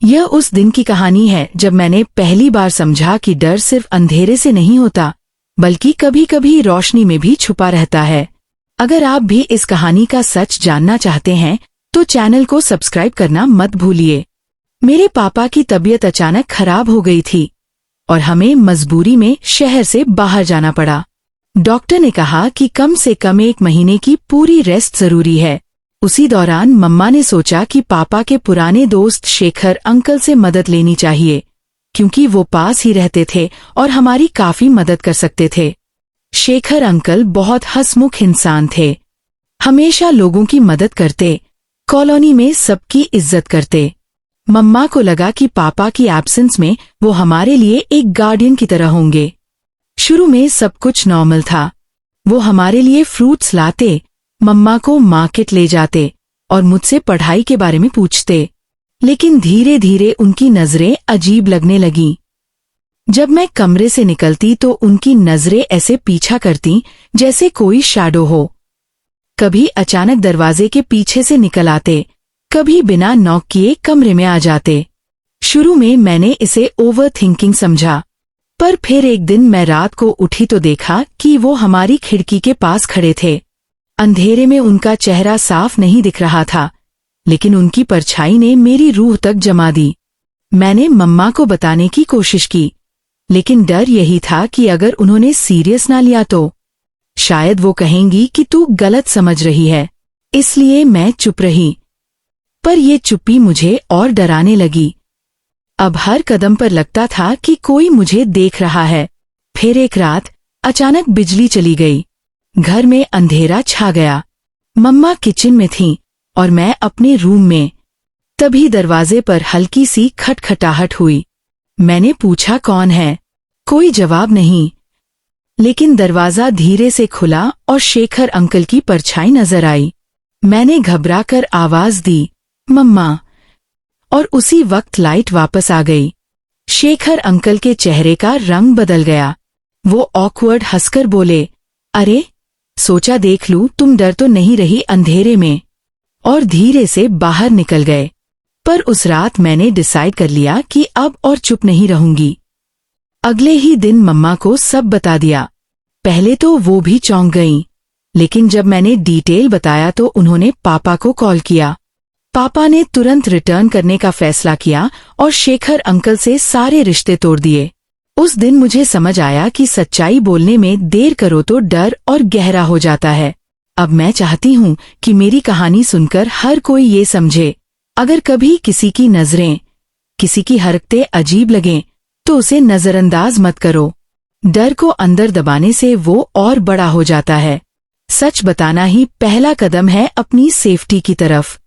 यह उस दिन की कहानी है जब मैंने पहली बार समझा कि डर सिर्फ अंधेरे से नहीं होता, बल्कि कभी कभी रोशनी में भी छुपा रहता है। अगर आप भी इस कहानी का सच जानना चाहते हैं तो चैनल को सब्सक्राइब करना मत भूलिए। मेरे पापा की तबीयत अचानक खराब हो गई थी और हमें मजबूरी में शहर से बाहर जाना पड़ा। डॉक्टर ने कहा कि कम से कम 1 महीने की पूरी रेस्ट जरूरी है। उसी दौरान मम्मा ने सोचा कि पापा के पुराने दोस्त शेखर अंकल से मदद लेनी चाहिए, क्योंकि वो पास ही रहते थे और हमारी काफी मदद कर सकते थे। शेखर अंकल बहुत हंसमुख इंसान थे, हमेशा लोगों की मदद करते, कॉलोनी में सबकी इज्जत करते। मम्मा को लगा कि पापा की एब्सेंस में वो हमारे लिए एक गार्डियन की तरह होंगे। शुरू में सब कुछ नॉर्मल था। वो हमारे लिए फ्रूट्स लाते, मम्मा को मार्केट ले जाते और मुझसे पढ़ाई के बारे में पूछते। लेकिन धीरे धीरे उनकी नजरें अजीब लगने लगीं। जब मैं कमरे से निकलती तो उनकी नजरें ऐसे पीछा करती जैसे कोई शैडो हो। कभी अचानक दरवाजे के पीछे से निकल आते, कभी बिना नॉक किए कमरे में आ जाते। शुरू में मैंने इसे ओवर थिंकिंग समझा, पर फिर एक दिन मैं रात को उठी तो देखा कि वो हमारी खिड़की के पास खड़े थे। अंधेरे में उनका चेहरा साफ नहीं दिख रहा था, लेकिन उनकी परछाई ने मेरी रूह तक जमा दी। मैंने मम्मा को बताने की कोशिश की, लेकिन डर यही था कि अगर उन्होंने सीरियस ना लिया तो शायद वो कहेंगी कि तू गलत समझ रही है। इसलिए मैं चुप रही। पर ये चुप्पी मुझे और डराने लगी। अब हर कदम पर लगता था कि कोई मुझे देख रहा है। फिर एक रात अचानक बिजली चली गई। घर में अंधेरा छा गया। मम्मा किचन में थीं और मैं अपने रूम में। तभी दरवाजे पर हल्की सी खटखटाहट हुई। मैंने पूछा कौन है। कोई जवाब नहीं, लेकिन दरवाजा धीरे से खुला और शेखर अंकल की परछाई नजर आई। मैंने घबराकर आवाज दी, मम्मा, और उसी वक्त लाइट वापस आ गई। शेखर अंकल के चेहरे का रंग बदल गया। वो ऑकवर्ड हंसकर बोले, अरे, सोचा देख लूं तुम डर तो नहीं रही अंधेरे में, और धीरे से बाहर निकल गए। पर उस रात मैंने डिसाइड कर लिया कि अब और चुप नहीं रहूंगी। अगले ही दिन मम्मा को सब बता दिया। पहले तो वो भी चौंक गईं, लेकिन जब मैंने डिटेल बताया तो उन्होंने पापा को कॉल किया। पापा ने तुरंत रिटर्न करने का फैसला किया और शेखर अंकल से सारे रिश्ते तोड़ दिए। उस दिन मुझे समझ आया कि सच्चाई बोलने में देर करो तो डर और गहरा हो जाता है। अब मैं चाहती हूँ कि मेरी कहानी सुनकर हर कोई ये समझे, अगर कभी किसी की नजरें, किसी की हरकतें अजीब लगें तो उसे नजरअंदाज मत करो। डर को अंदर दबाने से वो और बड़ा हो जाता है। सच बताना ही पहला कदम है अपनी सेफ्टी की तरफ।